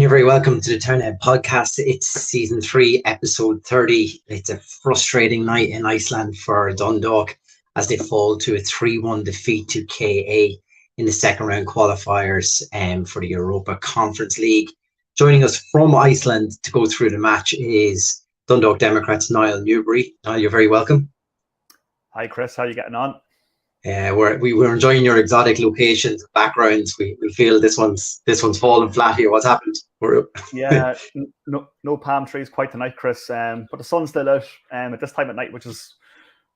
you're very welcome to the Townhead podcast. It's season 3, episode 30. It's a frustrating night in Iceland for Dundalk as they fall to a 3-1 defeat to KA in the second round qualifiers for the Europa Conference League. Joining us from Iceland to go through the match is Dundalk Democrats' Niall Newbury. Niall, you're very welcome. Hi, Chris. How are you getting on? We're enjoying your exotic locations, backgrounds. We feel this one's fallen flat here. What's happened? Yeah, no palm trees quite tonight, Chris. But the sun's still out at this time at night, which is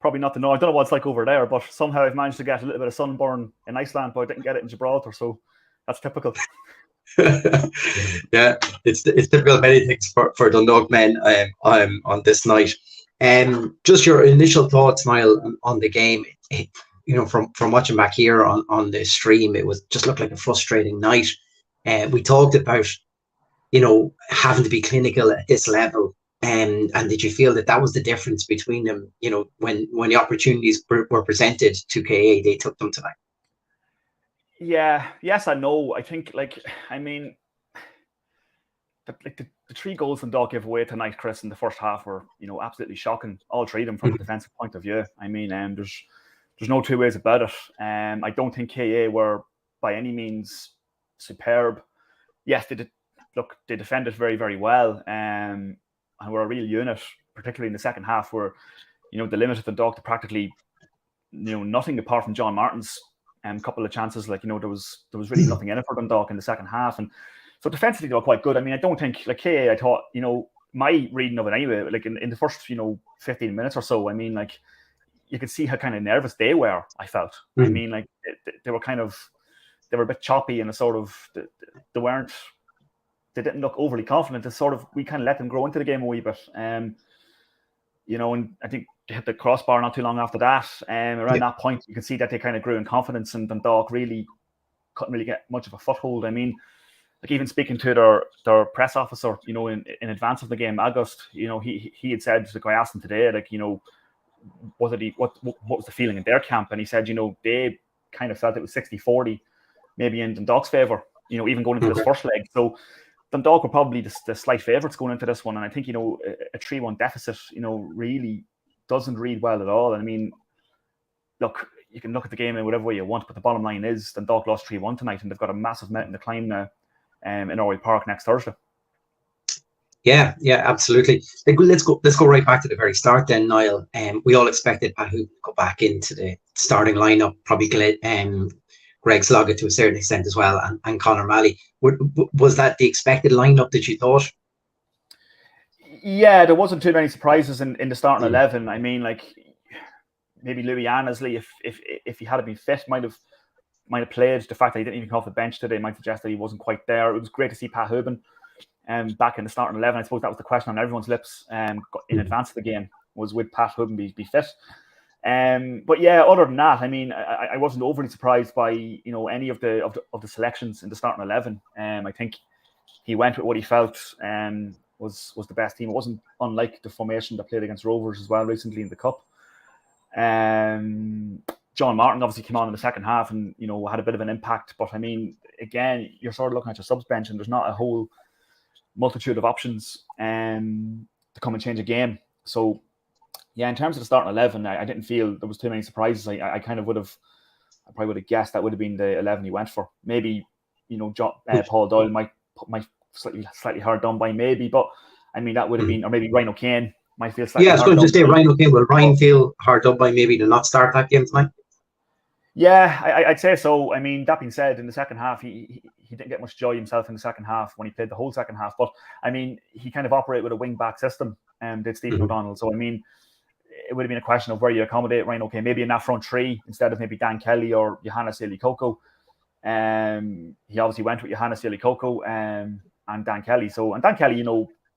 probably not the norm. I don't know what it's like over there, but somehow I've managed to get a little bit of sunburn in Iceland, but I didn't get it in Gibraltar, so that's typical. Yeah, it's typical of many things for Dundalk men on this night. Just your initial thoughts, Niall, on the game. From watching back here on the stream, it was just looked like a frustrating night. We talked about, having to be clinical at this level. And did you feel that was the difference between them? When the opportunities were presented to KA, they took them tonight. Yeah, yes, I know. I think, the 3 goals Dundalk gave away tonight, Chris, in the first half were, absolutely shocking. All 3 of them from a defensive point of view. There's no two ways about it. I don't think KA were by any means superb. Yes, they defended very, very well, and were a real unit, particularly in the second half, where they limited Dundalk to practically nothing apart from John Martin's couple of chances. There was really nothing in it for Dundalk in the second half, and so defensively they were quite good. I don't think KA. I thought my reading of it anyway. In the first 15 minutes or so, you could see how kind of nervous they were, I felt. They were they were a bit choppy and they didn't look overly confident. We kind of let them grow into the game a wee bit. And I think they hit the crossbar not too long after that. Around that point, you could see that they kind of grew in confidence, and Dundalk really couldn't really get much of a foothold. Even speaking to their press officer, in advance of the game, August, he had said, I asked him today, what was the feeling in their camp? And he said, they kind of felt it was 60-40, maybe in Dundalk's favour, even going into this first leg. So Dundalk were probably the slight favourites going into this one. And I think, a 3-1 deficit, really doesn't read well at all. Look, you can look at the game in whatever way you want, but the bottom line is Dundalk lost 3-1 tonight, and they've got a massive mountain to climb now in Orwell Park next Thursday. Yeah, absolutely. Let's go right back to the very start then, Niall. We all expected Pat Hoop to go back into the starting lineup, probably Greg Sloggett to a certain extent as well, and Conor Malley. Was that the expected lineup that you thought? Yeah, there wasn't too many surprises in the starting 11. Maybe Louis Annesley, if he had been fit, might have played. The fact that he didn't even come off the bench today might suggest that he wasn't quite there. It was great to see Pat Hoban back in the starting 11. I suppose that was the question on everyone's lips in advance of the game, was would Pat Hoban be fit? But yeah, other than that, I wasn't overly surprised by any of the selections in the starting 11. I think he went with what he felt was the best team. It wasn't unlike the formation that played against Rovers as well recently in the Cup. John Martin obviously came on in the second half and had a bit of an impact. But again, you're sort of looking at your subs bench, and there's not a whole multitude of options to come and change a game. So yeah, in terms of the starting 11, I didn't feel there was too many surprises. I probably would have guessed that would have been the 11 he went for. Maybe Paul Doyle might slightly hard done by maybe, but that would have been, or maybe Ryan O'Kane might feel slightly. Yeah, I was going to say Ryan O'Kane. Will Ryan feel hard done by maybe to not start that game tonight? Yeah, I'd say so. That being said, in the second half, he didn't get much joy himself in the second half when he played the whole second half. But he kind of operated with a wing back system, did Stephen O'Donnell. So it would have been a question of where you accommodate Ryan O'Kane, maybe in that front 3 instead of maybe Dan Kelly or Johannes Eli-Coco. He obviously went with Johannes Eli-Coco and Dan Kelly. And Dan Kelly,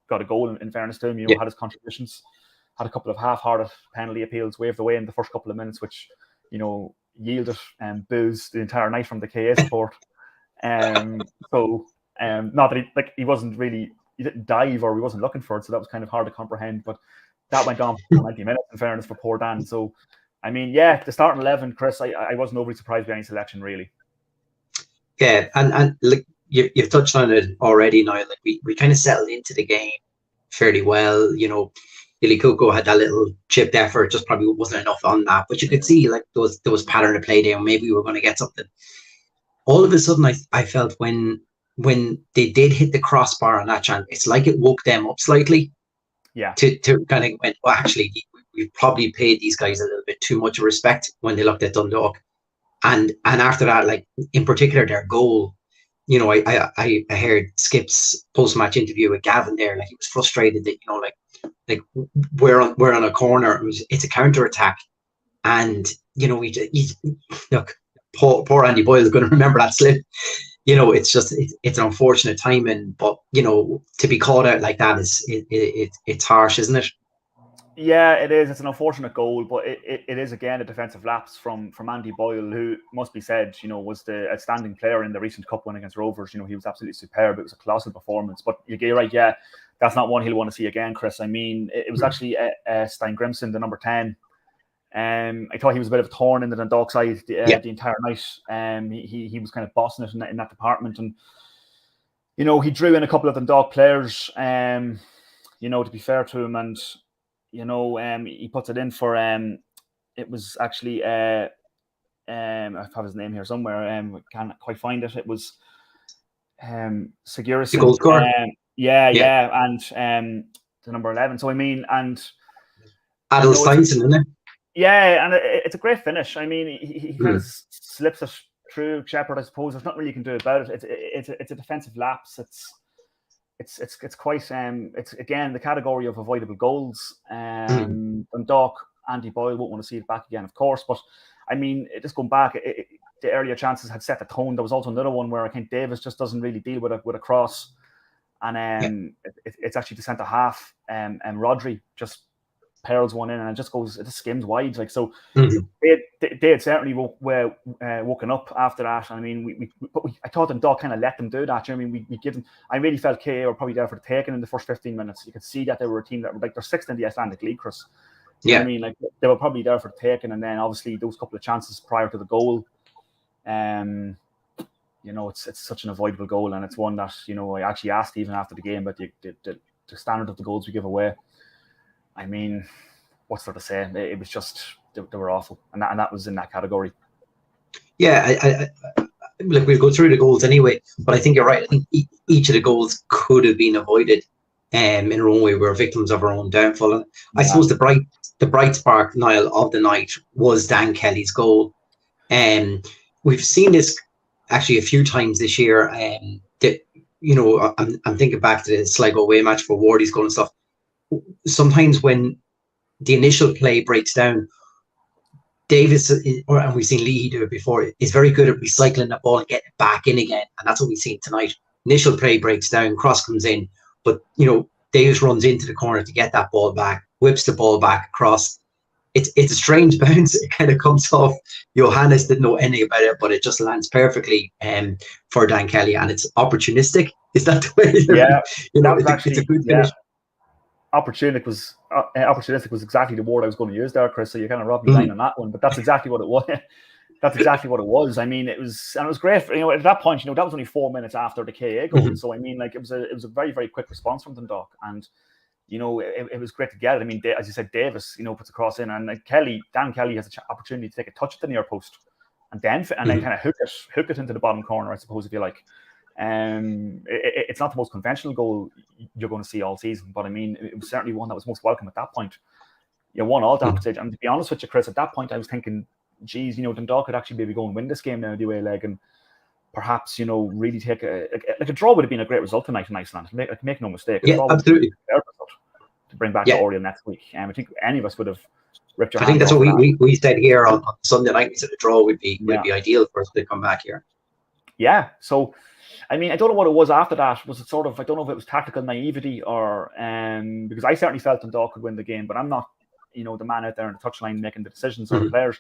got a goal in fairness to him. Had his contributions, had a couple of half-hearted penalty appeals waved away in the first couple of minutes, which yielded boos the entire night from the KA support. Not that he wasn't really, he didn't dive or he wasn't looking for it, so that was kind of hard to comprehend. But that went on for 90 minutes, in fairness, for poor Dan. So, the starting 11, Chris, I wasn't overly surprised by any selection, really. Yeah, and you've touched on it already now. Like we kind of settled into the game fairly well. Billy Cuckoo had that little chipped effort, just probably wasn't enough on that. But you could see like there was pattern of play there. Maybe we were going to get something. All of a sudden, I felt when they did hit the crossbar on that chance, it's like it woke them up slightly. Yeah. To kind of went, well, actually, we've probably paid these guys a little bit too much respect when they looked at Dundalk. And after that, like in particular, their goal, I heard Skip's post-match interview with Gavin there. Like he was frustrated that like we're on a corner. It's a counter attack, and look, poor Andy Boyle is going to remember that slip. It's an unfortunate timing, but to be called out like that it's harsh, isn't it? Yeah, it is. It's an unfortunate goal, but it is again a defensive lapse from Andy Boyle, who must be said, was the outstanding player in the recent cup win against Rovers. He was absolutely superb. It was a colossal performance. But you're right, yeah, that's not one he'll want to see again, Chris. I mean, it was actually Stein Grimson, the number 10. I thought he was a bit of a thorn in the Dundalk side the entire night. He was kind of bossing it in that department, and he drew in a couple of Dundalk players. To be fair to him, and he puts it in for it was actually I have his name here somewhere. Can't quite find it. It was Sigurðsson. The goal scorer. Yeah, and the number 11. So I mean, and Adel Steinson, isn't it? Yeah, and it's a great finish. I mean, he kind of slips it through Shepherd, I suppose. There's nothing really you can do about it. It's a defensive lapse. It's quite it's again the category of avoidable goals. Dundalk, Andy Boyle won't want to see it back again, of course. But I mean, just going back, the earlier chances had set the tone. There was also another one where I think Davis just doesn't really deal with a cross, and it's actually the centre half, and Rodri just pearls one in, and it just skims wide. Like so, they had certainly woken up after that. I mean, I thought Dundalk kind of let them do that. I mean, we give them. I really felt KA were probably there for the taking in the first 15 minutes. You could see that they were a team that were like they're sixth in the Icelandic League, Chris. You know what I mean, like they were probably there for the taking, and then obviously those couple of chances prior to the goal. It's such an avoidable goal, and it's one that I actually asked even after the game about the standard of the goals we give away. I mean, what's there to say? It was just they were awful, and that was in that category. Yeah, look, we'll go through the goals anyway, but I think you're right. I think each of the goals could have been avoided in our own way. We were victims of our own downfall. And I suppose the bright spark, Niall, of the night was Dan Kelly's goal. We've seen this actually a few times this year. I'm thinking back to the Sligo away match for Wardy's goal and stuff. Sometimes when the initial play breaks down, Davis, and we've seen Leahy do it before, is very good at recycling that ball and getting it back in again. And that's what we've seen tonight. Initial play breaks down, cross comes in, but Davis runs into the corner to get that ball back, whips the ball back across. It's a strange bounce. It kind of comes off. Johannes didn't know anything about it, but it just lands perfectly for Dan Kelly, and it's opportunistic. Is that the way? Yeah, it's a good finish. Opportunistic was exactly the word I was going to use there, Chris. So you kind of robbed me line on that one, but that's exactly what it was. That's exactly what it was. I mean, it was great. At that point, that was only 4 minutes after the KA goal. So I mean, like it was a very, very quick response from Dundalk, and it was great to get it. I mean, as you said, Davis, puts a cross in, and Dan Kelly has an opportunity to take a touch at the near post, and then kind of hook it into the bottom corner, I suppose, if you like. It's not the most conventional goal you're going to see all season, but I mean, it was certainly one that was most welcome at that point. You won all that stage, and to be honest with you, Chris, at that point I was thinking, geez, Dundalk could actually maybe go and win this game now the away leg, and perhaps really take a draw would have been a great result tonight in Iceland. Make no mistake, absolutely. To bring back to Oriel next week, I think any of us would have ripped your. I think that's what we said here on Sunday night. We said a draw would be ideal for us to come back here. Yeah, so. I mean, I don't know what it was after that. Was it sort of, I don't know if it was tactical naivety or, because I certainly felt Dundalk could win the game, but I'm not, the man out there on the touchline making the decisions or the players.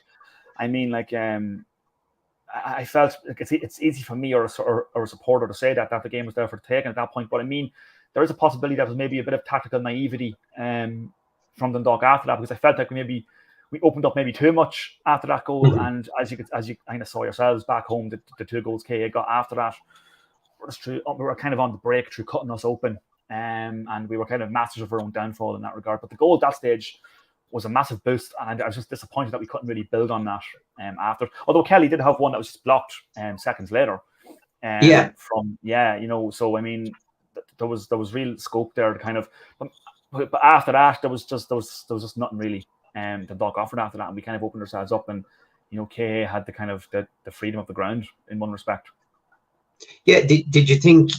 I mean, like, I felt like it's easy for me or a supporter to say that the game was there for the taking at that point. But I mean, there is a possibility that was maybe a bit of tactical naivety from Dundalk after that, because I felt like maybe we opened up maybe too much after that goal. And as you kind of saw yourselves back home, the two goals KA got after that were kind of on the break through cutting us open, and we were kind of masters of our own downfall in that regard. But the goal at that stage was a massive boost, and I was just disappointed that we couldn't really build on that after. Although Kelly did have one that was just blocked seconds later. So I mean, there was real scope there to kind of, but after that there was just nothing really Dundalk offered after that, and we kind of opened ourselves up, and KA had the kind of the freedom of the ground in one respect. Yeah, did you think,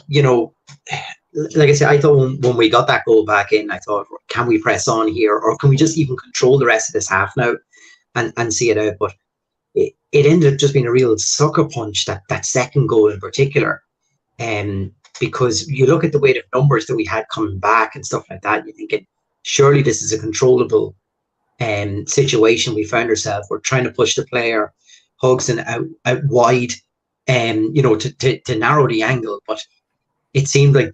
like I said, I thought when we got that goal back in, I thought, can we press on here, or can we just even control the rest of this half now and see it out? But it ended up just being a real sucker punch, that second goal in particular. Because you look at the weight of numbers that we had coming back and stuff like that, you're thinking, surely this is a controllable situation we found ourselves. We're trying to push the player, Hodgson, out wide, to narrow the angle. But it seemed like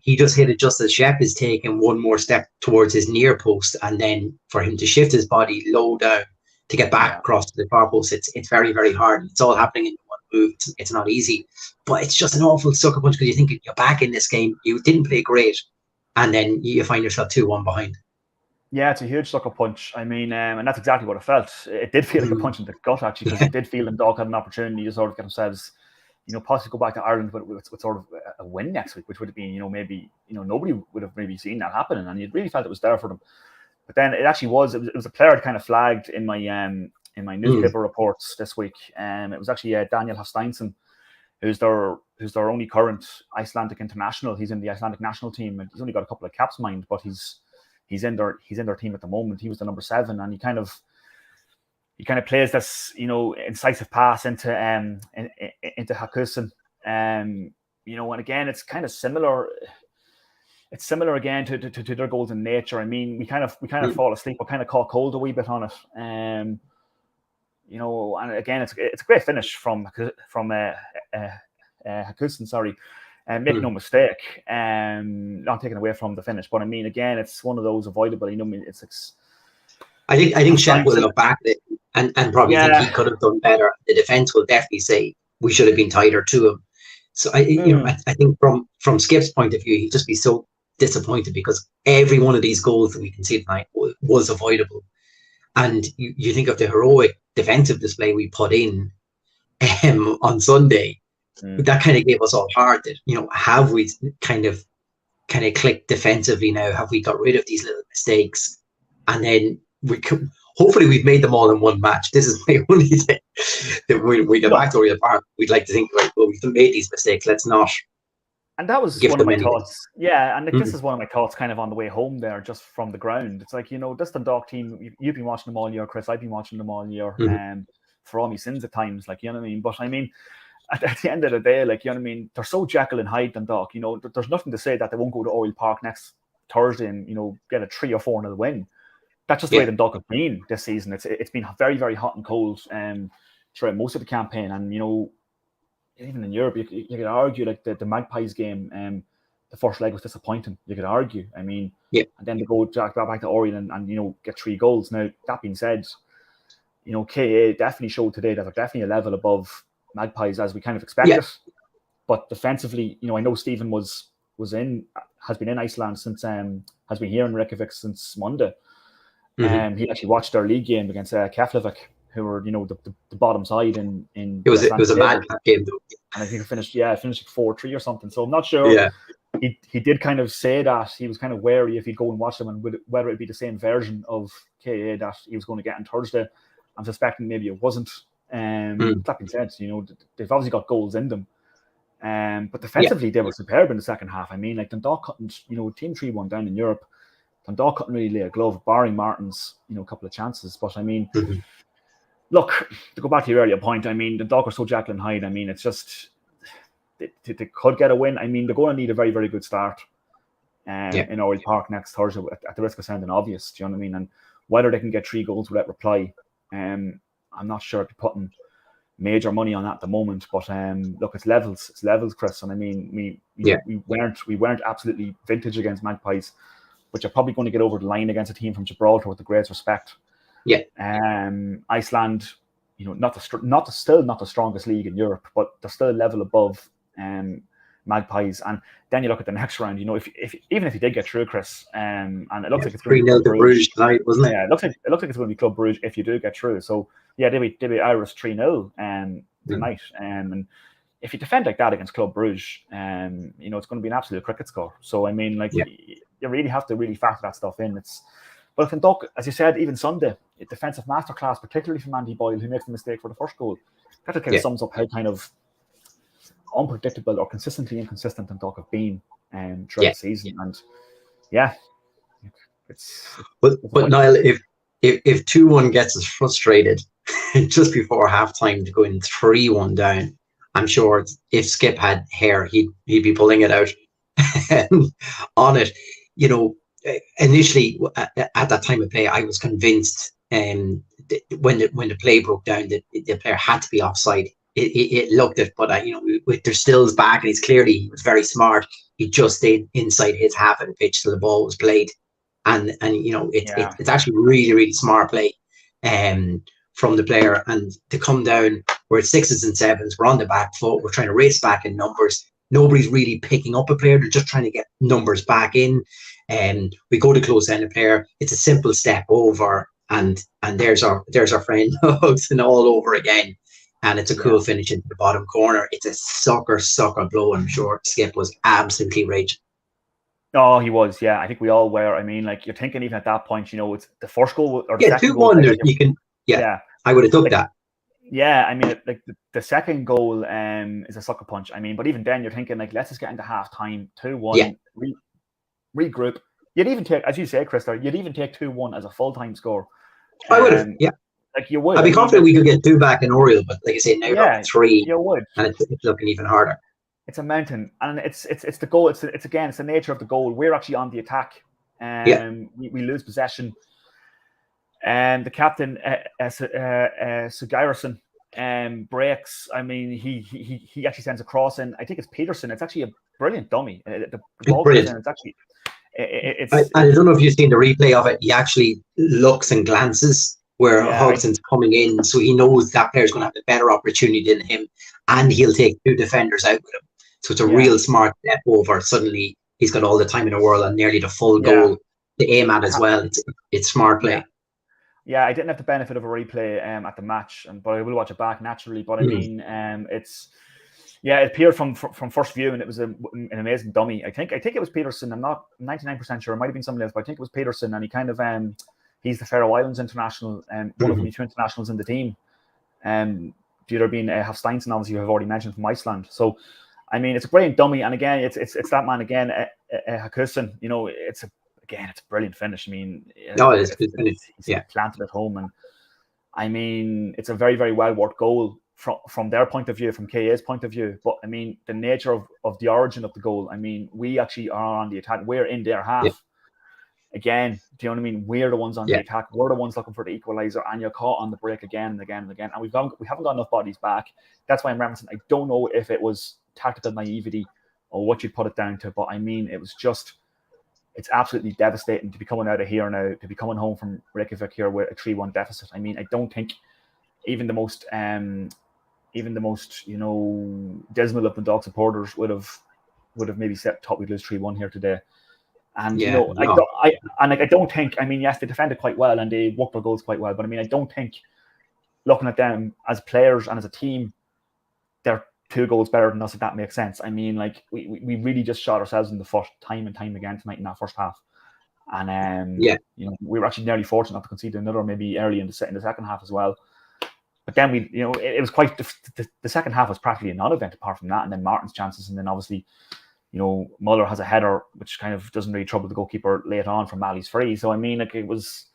he just hit it just as Shep is taking one more step towards his near post, and then for him to shift his body low down to get back across to the far post, it's very, very hard. It's all happening in one move. It's not easy, but it's just an awful sucker punch, because you think you're back in this game, you didn't play great, and then you find yourself 2-1 behind. Yeah, it's a huge sucker punch. I mean, and that's exactly what it felt. It did feel like a punch in the gut, actually, because it did feel like Dundalk had an opportunity to sort of get themselves, possibly go back to Ireland with sort of a win next week, which would have been, maybe, nobody would have maybe seen that happening, and you really felt it was there for them. But then it actually was. It was a player I'd kind of flagged in my newspaper reports this week. It was actually Daniel Hasteinsen, who's their only current Icelandic international. He's in the Icelandic national team, and he's only got a couple of caps, mind, but he's in their team at the moment. He was the number 7, and he kind of plays this incisive pass into Hakusen. And again, it's kind of similar. It's similar again to their goals in nature. I mean, we kind of fall asleep, or kind of caught cold a wee bit on it. And again, it's a great finish from Hakusen. Sorry. Make no mistake, not taken away from the finish, but I mean, again, it's one of those avoidable. I think Shep will look back at it and probably think he could have done better. The defense will definitely say we should have been tighter to him. So I think from Skip's point of view, he'd just be so disappointed, because every one of these goals that we can see tonight was avoidable. And you think of the heroic defensive display we put in on Sunday. That kind of gave us all heart that, have we kind of clicked defensively now? Have we got rid of these little mistakes? And then hopefully we've made them all in one match. This is my only thing. That we get back to Oriel Park, we'd like to think, right, well, we've made these mistakes, let's not. And that was one of my thoughts. Yeah, and this is one of my thoughts kind of on the way home there, just from the ground. It's like, this Dundalk team, you've been watching them all year, Chris, I've been watching them all year, for all my sins at times, like, you know what I mean? But I mean, at the end of the day, like, they're so Jekyll and Hyde, Dundalk, there's nothing to say that they won't go to Oriel Park next Thursday and, get a 3 or 4-0 win. That's just the way Dundalk have been this season. It's been very, very hot and cold throughout most of the campaign. And, even in Europe, you could argue, like, the Magpies game, the first leg was disappointing. You could argue. I mean, and then they go back to Oriel and get 3 goals. Now, that being said, KA definitely showed today that they're definitely a level above Magpies, as we kind of expected. But defensively, I know Stephen has been in Iceland since has been here in Reykjavik since Monday. He actually watched their league game against Keflavik, who were the bottom side in it was a mad game though. And I think it finished 4-3 or something. So I'm not sure. He did kind of say that he was kind of wary if he'd go and watch them, and whether it'd be the same version of KA that he was going to get on Thursday. I'm suspecting maybe it wasn't. That being said, they've obviously got goals in them. But defensively, they were superb in the second half. I mean, like, Dundalk couldn't, team 3-1 down in Europe, Dundalk couldn't really lay a glove, barring Martin's, a couple of chances. But I mean, look, to go back to your earlier point, I mean, Dundalk are so Jekyll and Hyde. I mean, it's just, they could get a win. I mean, they're going to need a very, very good start in Oriel Park next Thursday, at the risk of sounding obvious. Do you know what I mean? And whether they can get 3 goals without reply, I'm not sure I'd be putting major money on that at the moment. But look, it's levels, Chris. And I mean, we weren't absolutely vintage against Magpies, but you're probably going to get over the line against a team from Gibraltar with the greatest respect. Iceland, still not the strongest league in Europe, but they're still a level above. Magpies. And then you look at the next round, you know, if even if you did get through, Chris, and it looks like it's going to be 3-0 to Bruges tonight, wasn't it? Yeah, it looks like it's going to be Club Bruges if you do get through. So yeah, they be Irish 3-0 tonight. And if you defend like that against Club Bruges, you know, it's going to be an absolute cricket score. So I mean, like you really have to really factor that stuff in. But in Dundalk, as you said, even Sunday, a defensive masterclass, particularly from Andy Boyle, who makes the mistake for the first goal. That kind of sums up how kind of unpredictable or consistently inconsistent Dundalk have been throughout the season. And it's but Niall, if 2-1 gets us frustrated just before halftime to go in 3-1 down, I'm sure if Skip had hair, he'd be pulling it out on it. You know, initially at that time of play, I was convinced when the play broke down that the player had to be offside. It looked it, but you know, with their stills back, and he was very smart. He just stayed inside his half of the pitch till the ball was played, and you know, it's actually really, really smart play from the player. And to come down, we're at 6s and 7s, we're on the back foot, we're trying to race back in numbers. Nobody's really picking up a player; they're just trying to get numbers back in. And we go to close end a player. It's a simple step over, and there's our friend Hudson all over again. And it's a cool finish into the bottom corner. It's a sucker blow. I'm sure Skip was absolutely raging. Oh, he was. Yeah, I think we all were. I mean, like you're thinking even at that point, you know, it's the first goal or the second 2-1. Goal, You can. I would have took that. Yeah, I mean, like the second goal is a sucker punch. I mean, but even then, you're thinking like, let's just get into half time. 2-1. Regroup. You'd even take, as you say, Chris, you'd even take 2-1 as a full time score. I would have. Like you would. I'd be confident we could get 2 back in Oriel, but like I say, now you're 3. You would. And it's looking even harder. It's a mountain, and it's the goal. It's the nature of the goal. We're actually on the attack, we lose possession, and the captain Sugairson breaks. I mean, he actually sends a cross in. I think it's Peterson. It's actually a brilliant dummy. The ball brilliant. It's actually. I don't know if you've seen the replay of it. He actually looks and glances where Hudson's coming in, so he knows that player's going to have a better opportunity than him, and he'll take 2 defenders out with him. So it's a real smart step over. Suddenly he's got all the time in the world and nearly the full goal to aim at as well. It's smart play. Yeah, I didn't have the benefit of a replay at the match, but I will watch it back naturally. But I mean, it appeared from first view, and it was an amazing dummy. I think it was Peterson. I'm not 99% sure. It might have been somebody else, but I think it was Peterson. And he kind of he's the Faroe Islands international, one of the 2 internationals in the team. The other being Hafsteinsen, obviously, you have already mentioned, from Iceland. So, I mean, it's a brilliant dummy, and again, it's that man again, Hakusen. You know, it's a brilliant finish. I mean, it's good finish. He's planted at home, and I mean, it's a very, very well worked goal from their point of view, from KA's point of view. But I mean, the nature of the origin of the goal. I mean, we actually are on the attack. We're in their half. Yeah. Again, do you know what I mean? We're the ones on the attack. We're the ones looking for the equaliser, and you're caught on the break again and again and again. And we haven't got enough bodies back. That's why I'm referencing. I don't know if it was tactical naivety or what you'd put it down to, but I mean, it was just, it's absolutely devastating to be coming out of here now, to be coming home from Reykjavik here with a 3-1 deficit. I mean, I don't think even the most you know, dismal of the Dundalk supporters would have maybe thought we'd lose 3-1 here today. And you know, I don't think. I mean, yes, they defended quite well and they worked their goals quite well, but I mean, I don't think, looking at them as players and as a team, they're 2 goals better than us, if that makes sense. I mean, like we really just shot ourselves in the foot time and time again tonight in that first half. And you know, we were actually nearly fortunate not to concede another, maybe early in the second half as well. But then it was quite the second half was practically a non-event apart from that, and then Martin's chances, and then obviously, you know, Muller has a header which kind of doesn't really trouble the goalkeeper late on from Mali's free. So I mean, like, it was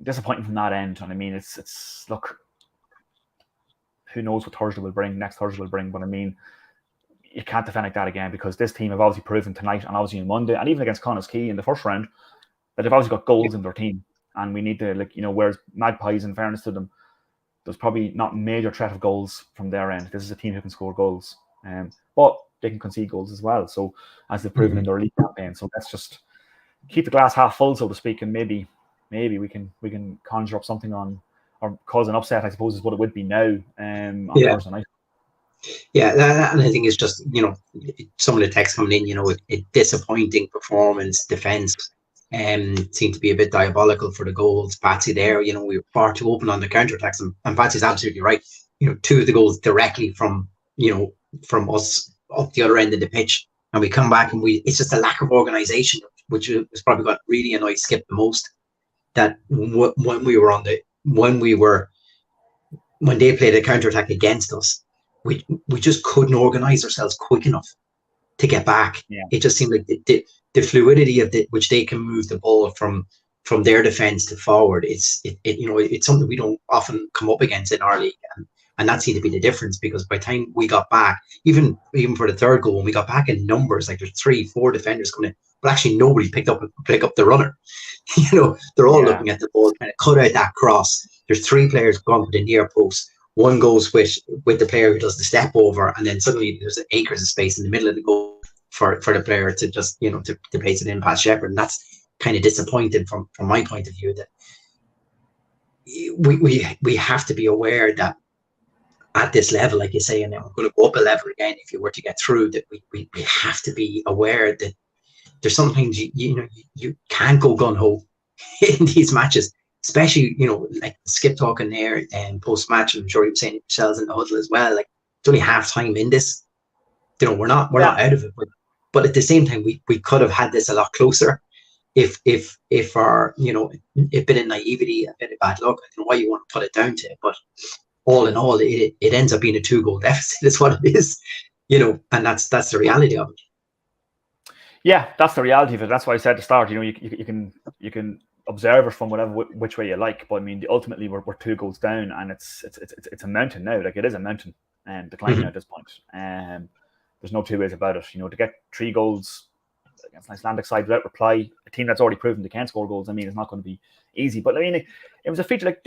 disappointing from that end. And I mean, it's look, who knows what next Thursday will bring. But I mean, you can't defend like that again, because this team have obviously proven tonight and obviously on Monday and even against Connah's Quay in the first round that they've obviously got goals in their team, and we need to, like, you know, whereas Magpies, in fairness to them, there's probably not major threat of goals from their end. This is a team who can score goals, but they can concede goals as well. So, as they've proven in their league campaign. So let's just keep the glass half full, so to speak, and maybe we can conjure up something on, or cause an upset, I suppose, is what it would be now on Thursday night. Yeah, and I think it's just, some of the text coming in, a disappointing performance, defense, seemed to be a bit diabolical for the goals. Patsy there, we were far too open on the counter attacks, and Patsy's absolutely right. Two of the goals directly from us up the other end of the pitch, and we come back and it's just a lack of organisation, which was probably what really annoyed Skip the most. That when they played a counter attack against us, we just couldn't organise ourselves quick enough to get back. Yeah. It just seemed like the fluidity of which they can move the ball from their defence to forward. It's something we don't often come up against in our league, and that seemed to be the difference, because by the time we got back, even for the third goal, when we got back in numbers, like there's 3-4 defenders coming in, but actually nobody pick up the runner. They're all looking at the ball, trying to cut out that cross. There's 3 players going for the near post. One goes with the player who does the step over, and then suddenly there's acres of space in the middle of the goal for the player to just to place it in past Shepherd. And that's kind of disappointing from my point of view, that we have to be aware that at this level, like you say, and then we're going to go up a level again if you were to get through, that we have to be aware that there's sometimes you can't go gun ho in these matches, especially like Skip talking there and post match. I'm sure he was saying it Michelle's in the huddle as well. Like, it's only half time in this. We're not out of it, but at the same time, we could have had this a lot closer if our a bit of naivety, a bit of bad luck. I don't know why you want to put it down to it, but all in all, it ends up being a 2-goal deficit. Is what it is, and that's the reality of it. Yeah, that's the reality of it. That's why I said at the start, you can observe it from which way you like, but I mean, ultimately we're 2 goals down, and it's a mountain now. Like, it is a mountain and declining at this point. There's no two ways about it. To get 3 goals against an Icelandic side without reply, a team that's already proven they can score goals, I mean, it's not going to be easy. But I mean, it was a feature, like,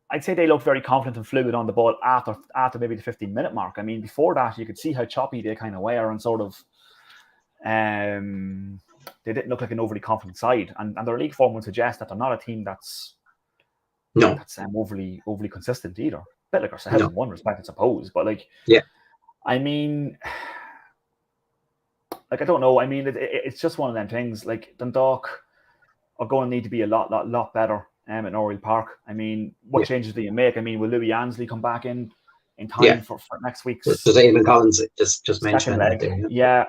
I'd say they looked very confident and fluid on the ball after maybe the 15-minute mark. I mean, before that, you could see how choppy they kind of were, and sort of they didn't look like an overly confident side, and their league form would suggest that they're not a team that's overly consistent either. A bit like ourselves in one respect, I suppose. But I mean, like, I don't know. I mean, it's just one of them things. Like, Dundalk are going to need to be a lot better at Oriel Park. I mean, what changes do you make? I mean, will Louis Ansley come back in time for next week's? Does Eamon Collins just mention that there? Yeah.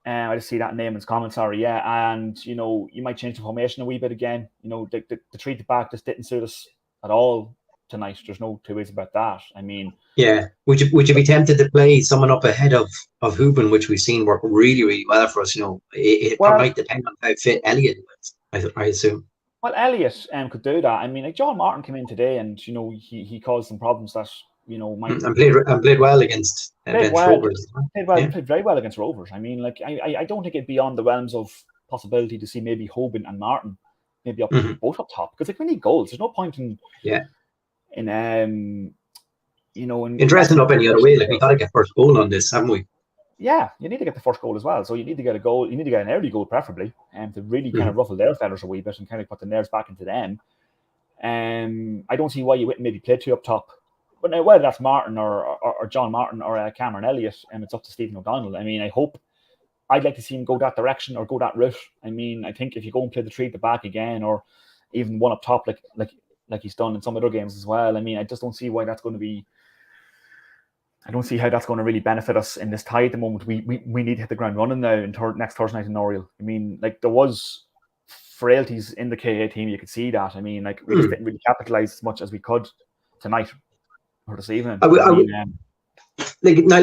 I just see that name in his commentary. Yeah, and you might change the formation a wee bit again. The three to back just didn't suit us at all tonight. There's no two ways about that. I mean, yeah. Would you be tempted to play someone up ahead of Hooban, which we've seen work really, really well for us? It might depend on how fit Elliot is, I assume. Well, Elliot could do that. I mean, like, John Martin came in today, and he caused some problems that might and played well against Rovers. Played very well against Rovers. I mean, like, I don't think it'd be on the realms of possibility to see maybe Hooban and Martin maybe both up top, because, like, we need goals. There's no point in dressing up any other way. Like, we got to get first goal on this, haven't we? Yeah, you need to get the first goal as well. So you need to get a goal. You need to get an early goal, preferably, to really kind of ruffle their feathers a wee bit and kind of put the nerves back into them. I don't see why you wouldn't maybe play 2 up top. But now, whether that's Martin or John Martin or Cameron Elliott, it's up to Stephen O'Donnell. I mean, I'd like to see him go that direction or go that route. I mean, I think if you go and play the 3 at the back again, or even 1 up top, like he's done in some other games as well, I mean, I just don't see why that's going to be. I don't see how that's going to really benefit us in this tie at the moment. We need to hit the ground running now next Thursday night in Oriel. I mean, like, there was frailties in the KA team. You could see that. I mean, like, we just didn't really capitalise as much as we could tonight or this evening. Niall,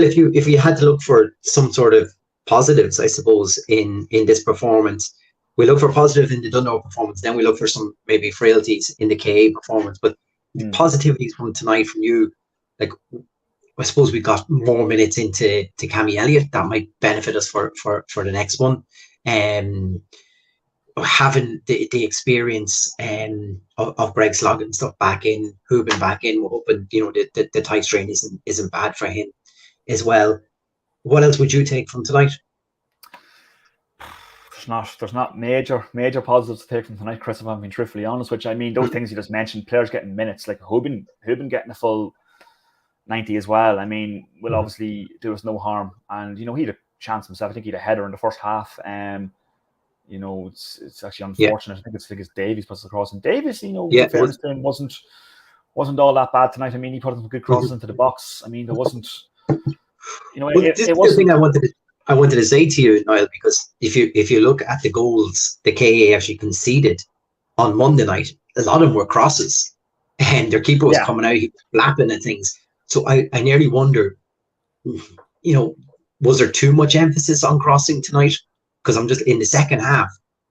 if you had to look for some sort of positives, I suppose, in this performance, we look for positive in the Dundalk performance, then we look for some maybe frailties in the KA performance. But positivities from tonight from you, like, I suppose we got more minutes into Cammy Elliott. That might benefit us for the next one. Having the experience of Greg Sloggett and stuff back in, Hooban back in, we're hoping the tie strain isn't bad for him as well. What else would you take from tonight? There's not major positives to take from tonight, Chris, if I'm being truthfully honest. Which, I mean, those things you just mentioned, players getting minutes, like Hooban getting a full 90 as well. I mean, will obviously do us no harm. And, he had a chance himself. I think he had a header in the first half. It's actually unfortunate. I think it's Davies puts it across. And Davies, in fairness to him, wasn't all that bad tonight. I mean, he put some good crosses into the box. I mean, there wasn't, this is the thing I wanted to say to you, Niall, because if you look at the goals the KA actually conceded on Monday night, a lot of them were crosses, and their keeper was coming out, he was flapping and things. So I nearly wonder, was there too much emphasis on crossing tonight? Because I'm just in the second half,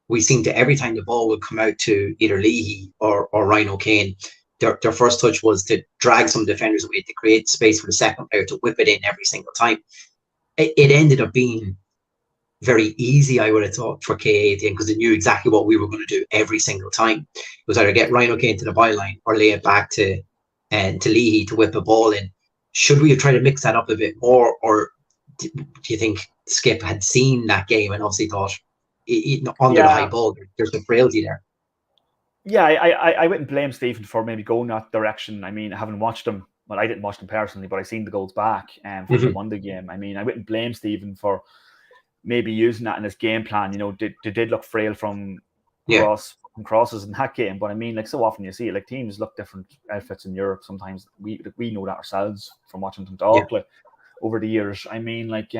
we seem to every time the ball would come out to either Leahy or Ryan O'Kane, their first touch was to drag some defenders away to create space for the second player to whip it in every single time. It ended up being very easy, I would have thought, for KA at the end, because they knew exactly what we were going to do every single time. It was either get Ryan O'Kane to the byline or lay it back to Leahy to whip a ball in. Should we have tried to mix that up a bit more, or do you think Skip had seen that game and obviously thought, under the high ball, there's the frailty there? Yeah, I wouldn't blame Stephen for maybe going that direction. I mean, having watched him, well, I didn't watch them personally, but I seen the goals back from the Monday game. I mean, I wouldn't blame Stephen for maybe using that in his game plan. They did look frail from crosses in that game, but I mean, like, so often you see it, like, teams look different outfits in Europe. Sometimes we know that ourselves from watching Dundalk over the years. I mean, like,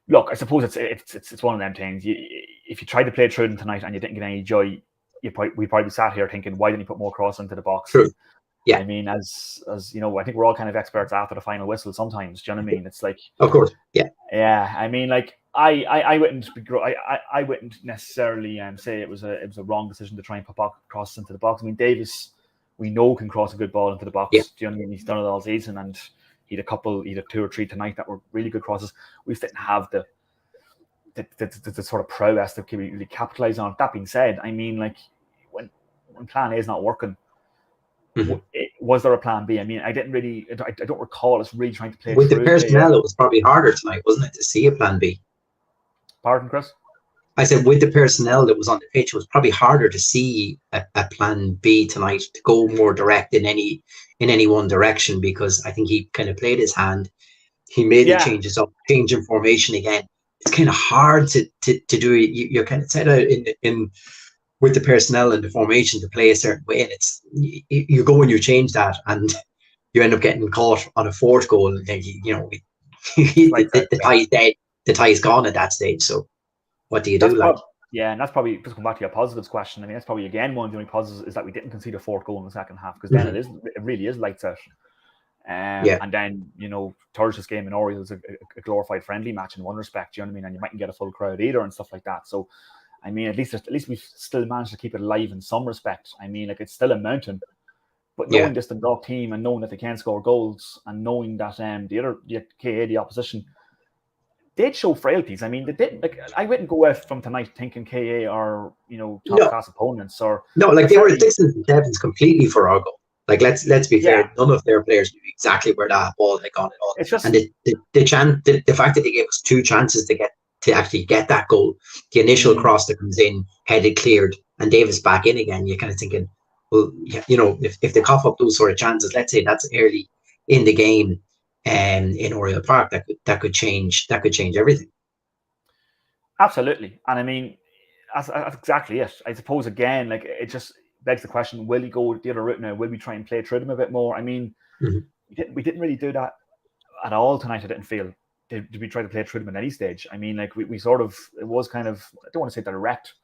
look, I suppose it's one of them things. If you tried to play through them tonight and you didn't get any joy, we probably sat here thinking, why didn't he put more cross into the box? True. Yeah. I mean, as I think we're all kind of experts after the final whistle sometimes. Do you know what I mean? It's like, of course, yeah. Yeah, I mean, like, I wouldn't necessarily say it was a wrong decision to try and put crosses into the box. I mean, Davis, we know, can cross a good ball into the box. Yeah. Do you know what I mean? He's done it all season, and he had two or three tonight that were really good crosses. We just didn't have the sort of prowess that could really capitalize on. That being said, I mean, like, when plan A is not working, was there a plan B? I mean, I don't recall us really trying to play with the personnel. It was probably harder tonight, wasn't it, to see a plan B? Pardon, Chris? I said, with the personnel that was on the pitch, it was probably harder to see a plan B tonight, to go more direct in any one direction, because I think he kind of played his hand. He made the changes up, change in formation again. It's kind of hard to do it. You're kind of set out in with the personnel and the formation to play a certain way, and it's you go and you change that, and you end up getting caught on a fourth goal, and then the tie's dead. The tie's gone at that stage. So what do you do? And that's probably, just come back to your positives question. I mean, that's probably again one of the only positives, is that we didn't concede a fourth goal in the second half, because then it really is lights out. And then, Thursday's game in Oriel is a glorified friendly match in one respect, you know what I mean? And you mightn't get a full crowd either and stuff like that. So, I mean, at least we've still managed to keep it alive in some respect. I mean, like, it's still a mountain, but knowing this Dundalk team, and knowing that they can score goals, and knowing that the opposition, did show frailties. I mean, they didn't. Like, I wouldn't go out from tonight thinking KA are top class opponents, or no, like, they were 6s and 7s completely for our goal. Like, let's be fair, none of their players knew exactly where that ball had gone at all. It's just, and the fact that they gave us two chances to actually get that goal, the initial cross that comes in, headed, cleared, and Davis back in again, you're kind of thinking, well, if they cough up those sort of chances, let's say that's early in the game, in Oriel Park, that could change everything. Absolutely. And I mean, that's exactly it. I suppose, again, like, it just begs the question, will he go the other route now? Will we try and play through them a bit more? I mean, we didn't really do that at all tonight. I didn't feel. Did we try to play through them at any stage? I mean, like, we sort of, it was kind of, I don't want to say direct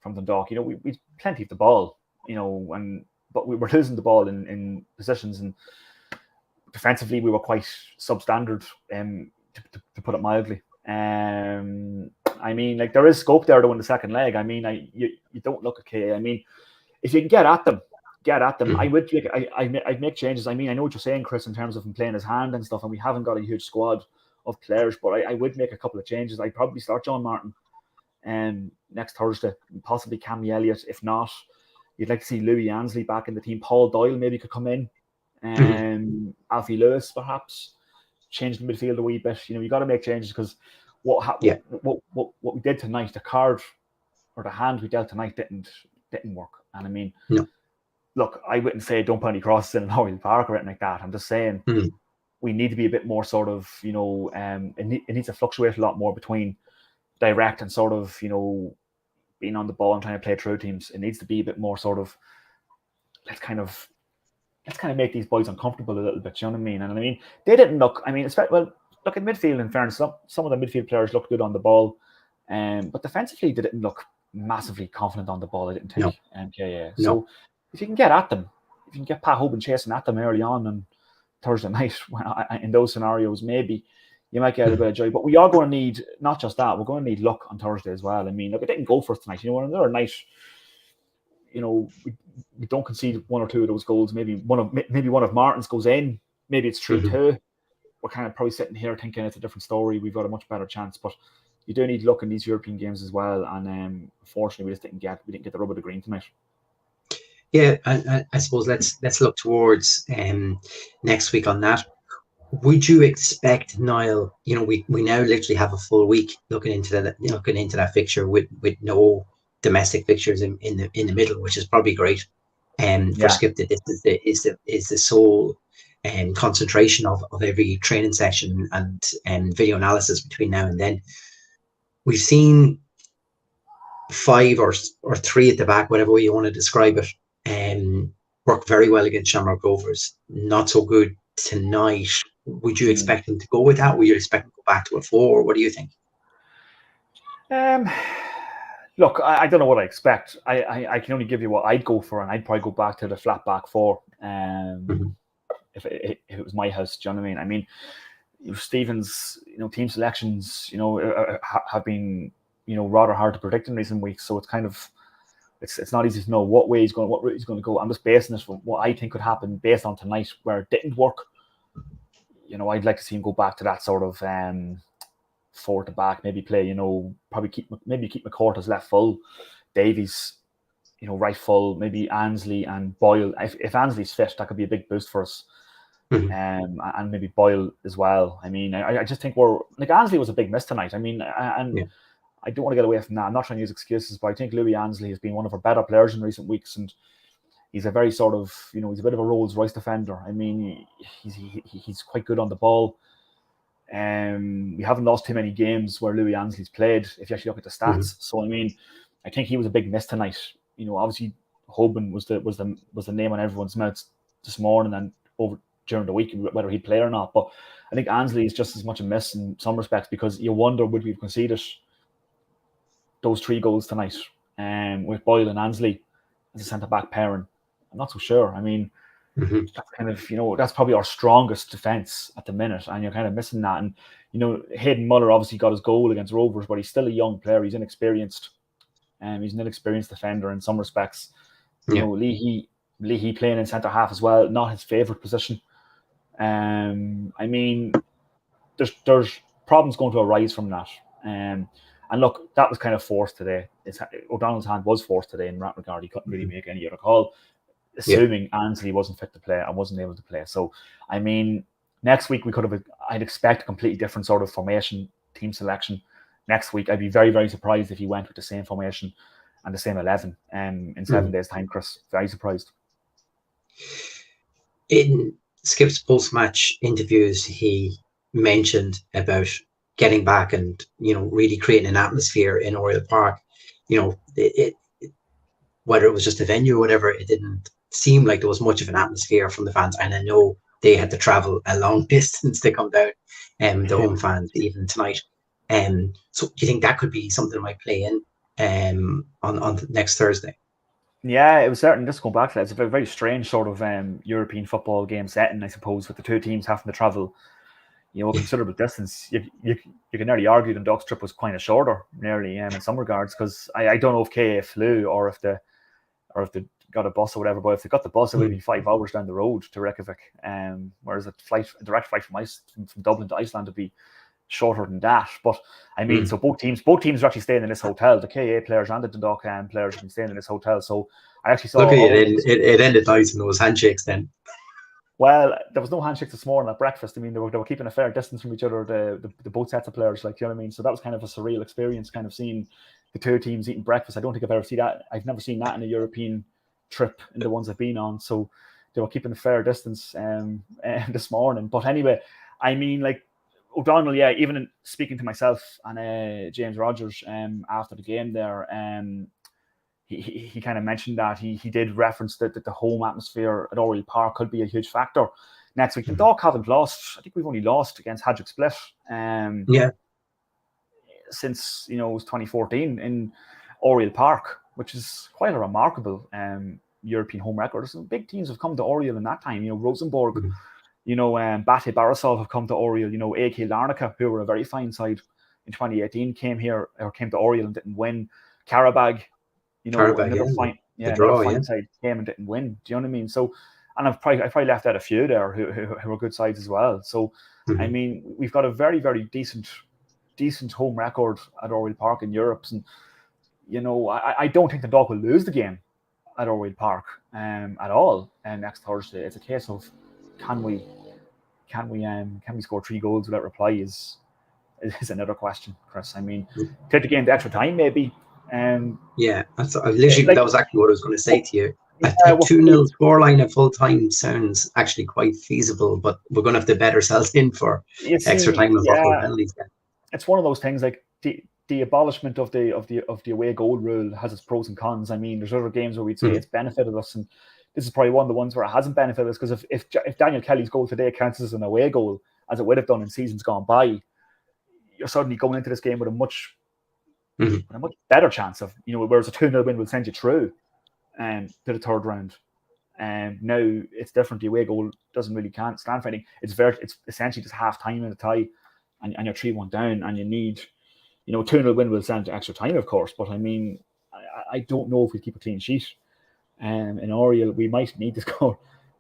from Dundalk. We plenty of the ball, but we were losing the ball in positions, and defensively we were quite substandard, to put it mildly. I mean, like, there is scope there though in the second leg. I mean, you don't look at KA. I mean, if you can get at them. I'd make changes. I mean, I know what you're saying, Chris, in terms of him playing his hand and stuff, and we haven't got a huge squad of players, but I would make a couple of changes. I'd probably start John Martin next Thursday, possibly Cammy Elliott. If not, you'd like to see Louis Ansley back in the team. Paul Doyle maybe could come in. Alfie Lewis perhaps change the midfield a wee bit. You got to make changes, because what we did tonight, the card or the hand we dealt tonight didn't work. And I mean, look, I wouldn't say don't put any crosses in Oriel Park or anything like that. I'm just saying we need to be a bit more sort of, it needs to fluctuate a lot more between direct and sort of, being on the ball and trying to play through teams. It needs to be a bit more sort of, let's kind of make these boys uncomfortable a little bit. You know what I mean? And I mean, they didn't look. I mean, look at midfield. In fairness, some of the midfield players looked good on the ball, but defensively they didn't look massively confident on the ball. I didn't think. KA. So if you can get at them, if you can get Pat Hoban chasing at them early on Thursday night in those scenarios, maybe you might get a bit of joy. But we are going to need not just that. We're going to need luck on Thursday as well. I mean, look, it didn't go for us tonight. Another night. We don't concede one or two of those goals. Maybe one of Martin's goes in. Maybe it's 3-2. We're kind of probably sitting here thinking it's a different story. We've got a much better chance, but you do need luck in these European games as well. And unfortunately, we didn't get the rub of the green tonight. Yeah, and I suppose let's look towards next week on that. Would you expect, Niall? We now literally have a full week looking into that fixture with no domestic fixtures in the middle, which is probably great. For Skip, that this is the sole concentration of every training session and video analysis between now and then. We've seen 5 or 3 at the back, whatever way you want to describe it, work very well against Shamrock Rovers. Not so good tonight. Would you expect them to go with that? Would you expect them to go back to a 4? What do you think? Look, I don't know what I expect. I can only give you what I'd go for, and I'd probably go back to the flat back 4. If it was my house, do you know what I mean? I mean, Stephen's team selections have been rather hard to predict in recent weeks, so it's kind of it's not easy to know what route he's going to go. I'm just basing this from what I think could happen based on tonight, where it didn't work. I'd like to see him go back to that sort of 4 to back, maybe play, probably keep McCourt as left full, Davies, right full, maybe Ansley and Boyle. If Ansley's fit, that could be a big boost for us. And maybe Boyle as well. I mean, I just think Ansley was a big miss tonight. I mean, I don't want to get away from that. I'm not trying to use excuses, but I think Louis Ansley has been one of our better players in recent weeks, and he's a very sort of, he's a bit of a Rolls Royce defender. I mean, he's quite good on the ball. We haven't lost too many games where Louis Ansley's played, if you actually look at the stats. So I mean, I think he was a big miss tonight. Obviously Hoban was the name on everyone's mouths this morning and over during the week, whether he'd play or not. But I think Ansley is just as much a miss in some respects, because you wonder, would we have conceded those 3 goals tonight with Boyle and Ansley as a centre-back pairing? I'm not so sure. I mean, that's kind of, that's probably our strongest defence at the minute, and you're kind of missing that. And, Hayden Muller obviously got his goal against Rovers, but he's still a young player. He's inexperienced. He's an inexperienced defender in some respects. Leahy playing in centre-half as well, not his favourite position. I mean, there's problems going to arise from that. And look, that was kind of forced today. O'Donnell's hand was forced today in that regard. He couldn't really make any other call, assuming Ansley wasn't fit to play and wasn't able to play. So, I mean, next week I'd expect a completely different sort of formation, team selection. Next week, I'd be very, very surprised if he went with the same formation and the same 11 in 7 days' time, Chris. Very surprised. In Skip's post-match interviews, he mentioned about getting back and really creating an atmosphere in Oriel Park. Whether it was just a venue or whatever, it didn't seem like there was much of an atmosphere from the fans. And I know they had to travel a long distance to come down, the home fans even tonight. So do you think that could be something that might play in on next Thursday? Yeah, it was certainly, just going back to that, it's a very, very strange sort of European football game setting, I suppose, with the 2 teams having to travel a considerable distance. You can nearly argue the Dundalk trip was kind of shorter, nearly, in some regards, because I don't know if KA flew or if they got a bus or whatever, but if they got the bus, it would be 5 hours down the road to Reykjavik, whereas a direct flight from Dublin to Iceland would be shorter than that. But I mean, so both teams are actually staying in this hotel. The KA players and the Dundalk players have been staying in this hotel. So I actually saw. Look, it ended nice, and there was handshakes then. Well, there was no handshakes this morning at breakfast. I mean, they were keeping a fair distance from each other, the both sets of players, like, you know what I mean? So that was kind of a surreal experience, kind of seeing the 2 teams eating breakfast. I don't think I've ever seen that. I've never seen that in a European trip in the ones I've been on, so they were keeping a fair distance this morning. But anyway, I mean, like O'Donnell, yeah, even in speaking to myself and James Rogers after the game there, he kind of mentioned that he did reference that the home atmosphere at Oriel Park could be a huge factor next week. Dundalk haven't lost. I think we've only lost against Hadrick Split. Since it was 2014 in Oriel Park, which is quite a remarkable European home record. Some big teams have come to Oriel in that time. Rosenborg, Bate Borisov have come to Oriel. AK Larnaca, who were a very fine side in 2018, came to Oriel and didn't win. Karabag, another fine side came and didn't win. Do you know what I mean? So, and I've probably left out a few there who are good sides as well. So, I mean, we've got a very, very decent home record at Oriel Park in Europe, and I don't think the Dundalk will lose the game at Oriel Park at all next Thursday. It's a case of can we score 3 goals without reply is another question, Chris. I mean, take the game to extra time maybe. That was actually what I was going to say to you. A 2-0 scoreline at full time sounds actually quite feasible, but we're going to have to bet ourselves in for extra time and penalties. It's one of those things, like the abolishment of the away goal rule has its pros and cons. I mean, there's other games where we'd say it's benefited us, and this is probably one of the ones where it hasn't benefited us, because if Daniel Kelly's goal today counts as an away goal, as it would have done in seasons gone by, you're suddenly going into this game with a much better chance of, whereas a 2-0 win will send you through to the third round. And now it's different. The away goal doesn't really stand for anything. It's essentially just half time in a tie, and you're 3-1 down, and you need, 2-0 win will send to extra time, of course. But I mean, I don't know if we keep a clean sheet. In Oriel, we might need to score.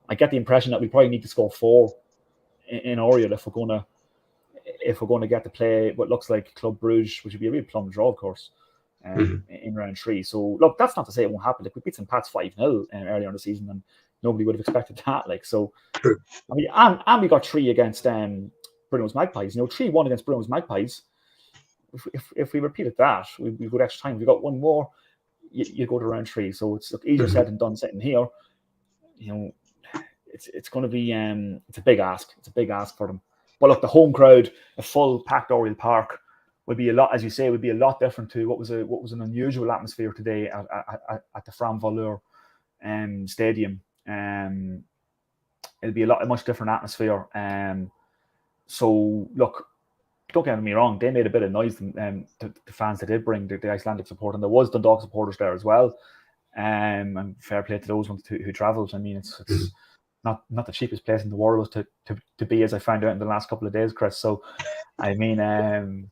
I get the impression that we probably need to score 4 in Oriel if we're going to get to play what looks like Club Brugge, which would be a real plum draw, of course, in round 3. So look, that's not to say it won't happen. Like, we beat St. Pat's 5-0 earlier in the season, and nobody would have expected that. Like, so, I mean, and we got 3 against Bruno's Magpies. 3-1 against Bruno's Magpies. If we repeated that, we go to extra time. We got 1 more, you go to round 3. So it's easier said than done sitting here. It's going to be it's a big ask. It's a big ask for them. But look, the home crowd, a full packed Oriel Park, would be a lot, as you say, would be a lot different to what was an unusual atmosphere today at the Fram Valur stadium. It'll be a much different atmosphere. So look, don't get me wrong, they made a bit of noise. The fans that did bring the Icelandic support, and there was Dundalk supporters there as well. And fair play to those ones who travelled. I mean, it's not the cheapest place in the world to be, as I found out in the last couple of days, Chris. So, I mean,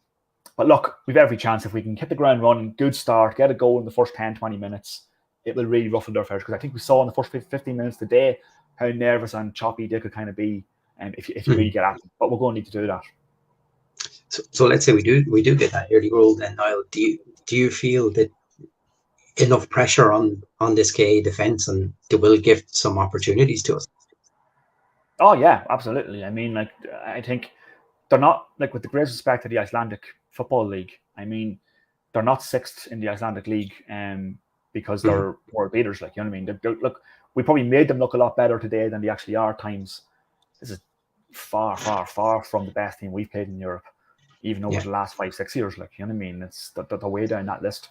but look, we've every chance if we can hit the ground running, good start, get a goal in the first 10, 20 minutes, it will really ruffle their feathers, because I think we saw in the first 15 minutes today how nervous and choppy they could kind of be if you really get at them. But we're going to need to do that. So let's say we do get that early goal, then, Niall. Do you feel that enough pressure on this KA defence, and they will give some opportunities to us? Oh yeah, absolutely. I mean, like, I think they're not, like, with the greatest respect to the Icelandic Football League, I mean, they're not 6th in the Icelandic League because they're world beaters. Like, you know what I mean? Look, we probably made them look a lot better today than they actually are at times. This is far, far, far from the best team we've played in Europe, even over the last 5-6 years. Like, you know what I mean? It's the way down that list,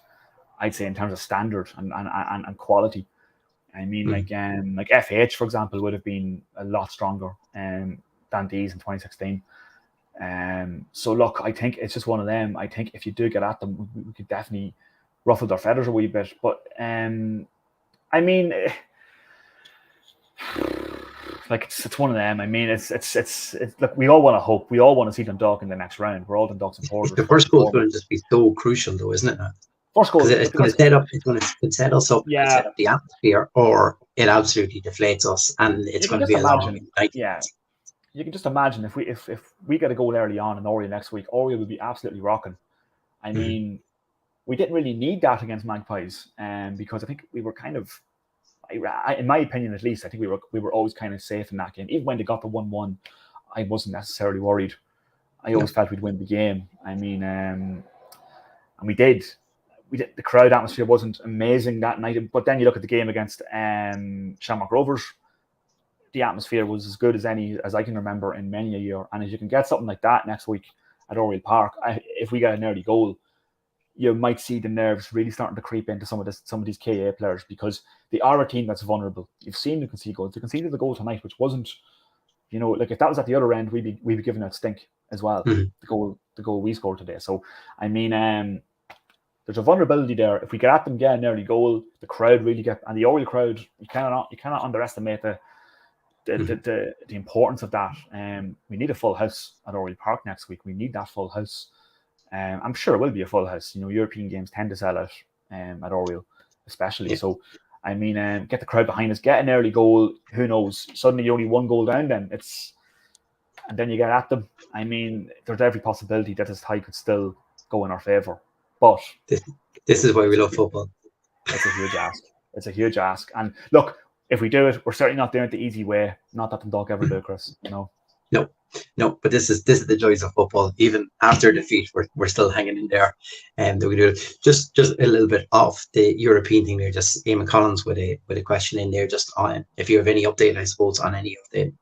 I'd say, in terms of standard and quality. I mean, like FH, for example, would have been a lot stronger than these in 2016. So look, I think it's just one of them. I think if you do get at them, we could definitely ruffle their feathers a wee bit. But I mean, like, it's one of them. I mean, it's look, we all want to hope. We all want to see Dundalk in the next round. We're all Dundalk supporters. The first goal is going to just be so crucial, though, isn't it? First goal, it's going to set up. It's going to set us up. Yeah. Set up the atmosphere, or it absolutely deflates us, and it's going to be a long night. Yeah, you can just imagine if we get a goal early on in Oriel next week, Oriel will be absolutely rocking. I mean, we didn't really need that against Magpies, because I think we were kind of, in my opinion at least, I think we were always kind of safe in that game. Even when they got the 1-1, I wasn't necessarily worried. I always felt we'd win the game. I mean, and we did. the crowd atmosphere wasn't amazing that night. But then you look at the game against Shamrock Rovers, the atmosphere was as good as I can remember in many a year. And if you can get something like that next week at Oriel Park, if we get an early goal, you might see the nerves really starting to creep into some of these KA players, because they are a team that's vulnerable. You've seen them concede goals. They conceded the goal tonight, which wasn't, like if that was at the other end, we'd be giving it stink as well. The goal we scored today. So I mean, there's a vulnerability there. If we get at them, get an early goal, the crowd really and the Oriel crowd, you cannot underestimate the importance of that. We need a full house at Oriel Park next week. We need that full house. I'm sure it will be a full house. European games tend to sell out at Oriel, especially. Yeah. So, I mean, get the crowd behind us, get an early goal. Who knows? Suddenly you're only one goal down. And then you get at them. I mean, there's every possibility that this tie could still go in our favour. But this is why we love football. It's a huge ask. It's a huge ask. And look, if we do it, we're certainly not doing it the easy way. Not that Dundalk ever do, Chris. No, but this is the joys of football. Even after defeat, we're still hanging in there, and we do it. Just a little bit off the European thing there. Just Eamon Collins with a question in there. Just on if you have any update, I suppose, on any of the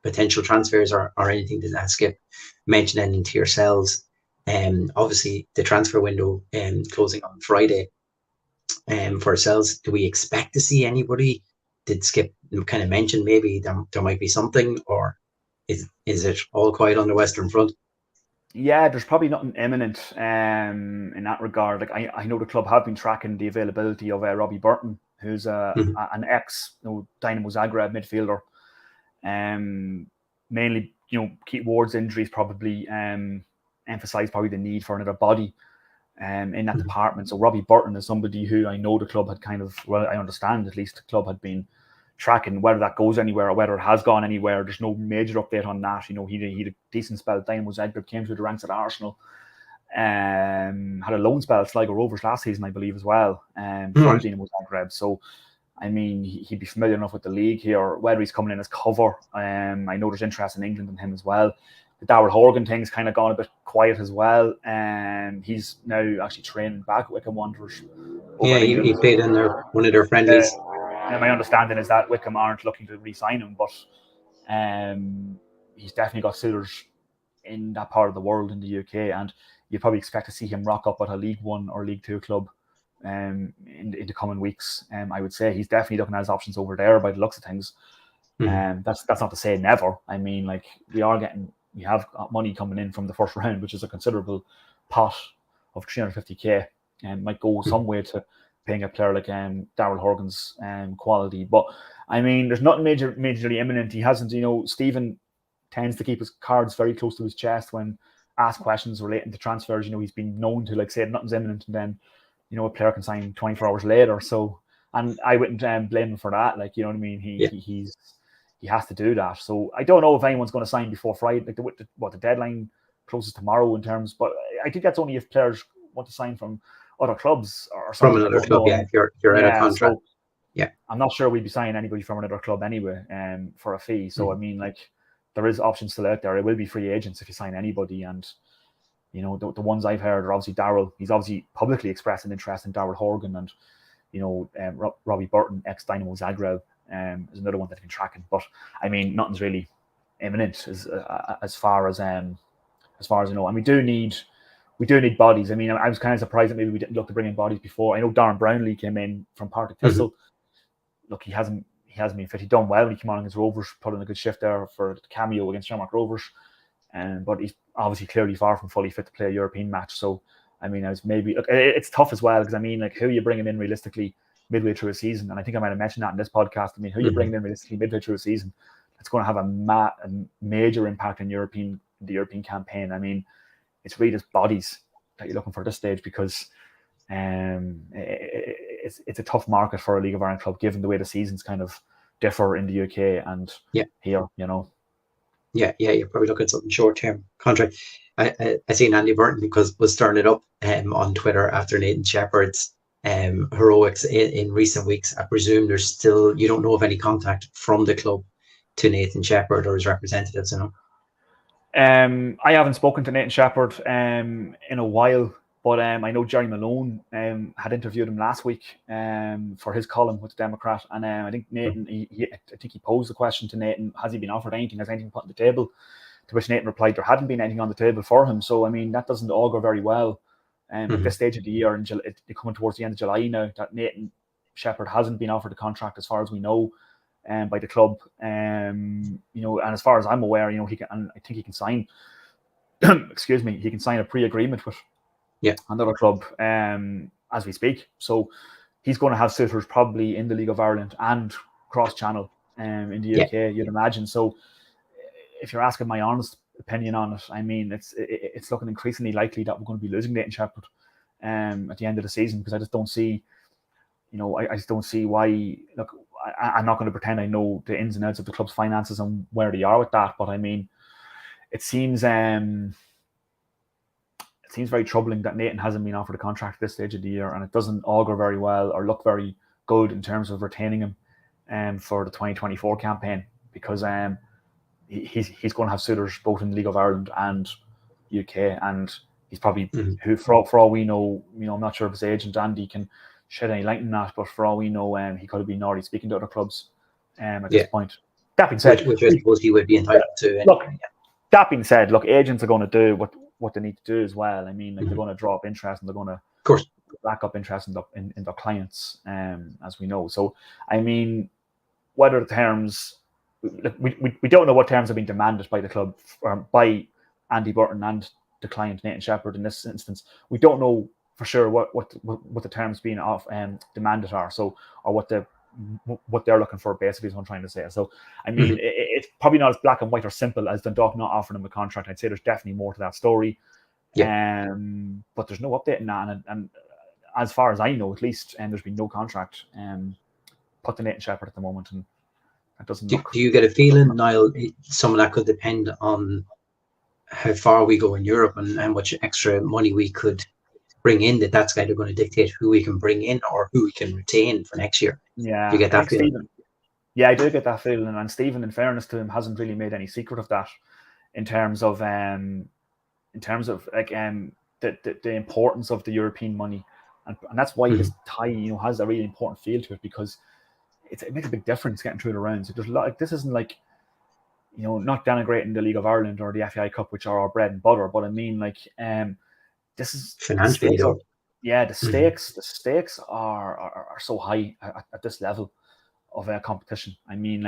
potential transfers or anything that Skip mentioned anything to yourselves. Obviously the transfer window closing on Friday. For ourselves, do we expect to see anybody? Did Skip kind of mention maybe there might be something, or is it all quiet on the Western Front? Yeah, there's probably nothing imminent in that regard. Like I know the club have been tracking the availability of Robbie Burton, who's an ex Dynamo Zagreb midfielder. Mainly, Keith Ward's injuries probably emphasise probably the need for another body in that department. So Robbie Burton is somebody who I know the club had I understand at least the club had been tracking. Whether that goes anywhere or whether it has gone anywhere, there's no major update on that. He had a decent spell at Dynamo Zagreb, came through the ranks at Arsenal, had a loan spell at Sligo Rovers last season, I believe, as well, from Dynamo Zagreb. So, I mean, he'd be familiar enough with the league here. Whether he's coming in as cover, I know there's interest in England in him as well. The Darrell Horgan thing's kind of gone a bit quiet as well, and he's now actually training back at Wycombe Wanderers. Yeah, he played in one of their friendlies. And my understanding is that Wycombe aren't looking to re-sign him, but he's definitely got suitors in that part of the world in the UK, and you probably expect to see him rock up at a League One or League Two club in the coming weeks. I would say he's definitely looking at his options over there by the looks of things. That's not to say never. I mean, like we have money coming in from the first round, which is a considerable pot of 350k, and might go some way to paying a player like Darrell Horgan's quality. But I mean, there's nothing majorly imminent. He hasn't, Stephen tends to keep his cards very close to his chest when asked questions relating to transfers. He's been known to say nothing's imminent, and then a player can sign 24 hours later. So, and I wouldn't blame him for that. Like, you know what I mean? He has to do that. So I don't know if anyone's going to sign before Friday. Like the deadline closes tomorrow in terms, but I think that's only if players want to sign from other clubs or something. From another club, yeah. If you're out of contract, so, yeah. I'm not sure we'd be signing anybody from another club anyway, for a fee. So I mean, like there is options still out there. It will be free agents if you sign anybody, and the ones I've heard are obviously Darrell. He's obviously publicly expressed an interest in Darrell Horgan, and Robbie Burton, ex Dynamo Zagreb, is another one that I've been tracking. But I mean, nothing's really imminent as far as I know. And we do need bodies. I mean, I was kind of surprised that maybe we didn't look to bring in bodies before. I know Darren Brownlee came in from Partick Thistle. Look, he hasn't been fit. He done well when he came on against Rovers, put in a good shift there for the cameo against Shamrock Rovers. But he's obviously clearly far from fully fit to play a European match. So, I mean, it's tough as well, because I mean, like, who are you bringing in realistically midway through a season? And I think I might have mentioned that in this podcast. I mean, who are you bringing in realistically midway through a season that's going to have a major impact in the European campaign? I mean, it's really just bodies that you're looking for at this stage, because it's a tough market for a League of Ireland club, given the way the seasons kind of differ in the UK and here, Yeah, you're probably looking at something short-term contract. I seen Andy Burton because was stirring it up on Twitter after Nathan Shepherd's heroics in recent weeks. I presume you don't know of any contact from the club to Nathan Shepherd or his representatives, I haven't spoken to Nathan Shepherd in a while, But I know Jerry Malone had interviewed him last week for his column with the Democrat, and I think Nathan, I think he posed the question to Nathan: has he been offered anything? Has anything put on the table? To which Nathan replied, there hadn't been anything on the table for him. So I mean, that doesn't augur very well at this stage of the year, and coming towards the end of July now, that Nathan Shepherd hasn't been offered a contract as far as we know by the club. And as far as I'm aware, he can, and I think he can sign. Excuse me, he can sign a pre-agreement with another club as we speak. So he's going to have suitors probably in the League of Ireland and cross-channel in the UK, you'd imagine. So if you're asking my honest opinion on it, I mean, it's looking increasingly likely that we're going to be losing Nathan Shepherd at the end of the season, because I just don't see, I just don't see why. Look, I'm not going to pretend I know the ins and outs of the club's finances and where they are with that, but I mean, it seems very troubling that Nathan hasn't been offered a contract at this stage of the year, and it doesn't augur very well or look very good in terms of retaining him for the 2024 campaign, because he's going to have suitors both in the League of Ireland and UK, and he's probably who for all we know, I'm not sure if his agent Andy can shed any light on that, but for all we know, he could have been already speaking to other clubs at this point. That being said, which I suppose he would be entitled to. Look, that being said, agents are going to do what they need to do as well. I mean, they're going to draw up interest, and they're going to, of course, back up interest in their clients, as we know. So, I mean, whether the terms, we don't know what terms have been demanded by the club, or by Andy Burton and the client Nathan Shepherd in this instance. We don't know for sure what the terms being demanded are. So, or what they're looking for, basically, is what I'm trying to say. So, I mean, it's probably not as black and white or simple as Dundalk not offering him a contract. I'd say there's definitely more to that story. But there's no update in that. And as far as I know, at least, there's been no contract put to Nathan Shepherd at the moment. And that doesn't look... Do you get a feeling, Niall, some of that could depend on how far we go in Europe and how much extra money we could bring in, that's kind of going to dictate who we can bring in or who we can retain for next year? Yeah, do you get that feeling? I do get that feeling, and Stephen, in fairness to him, hasn't really made any secret of that in terms of the importance of the European money, and that's why this tie has a really important feel to it, because it makes a big difference getting through the rounds. There's a lot, this isn't like, not denigrating the League of Ireland or the FAI Cup, which are our bread and butter, but I mean, this is financially, though. The stakes are so high at this level of competition. I mean,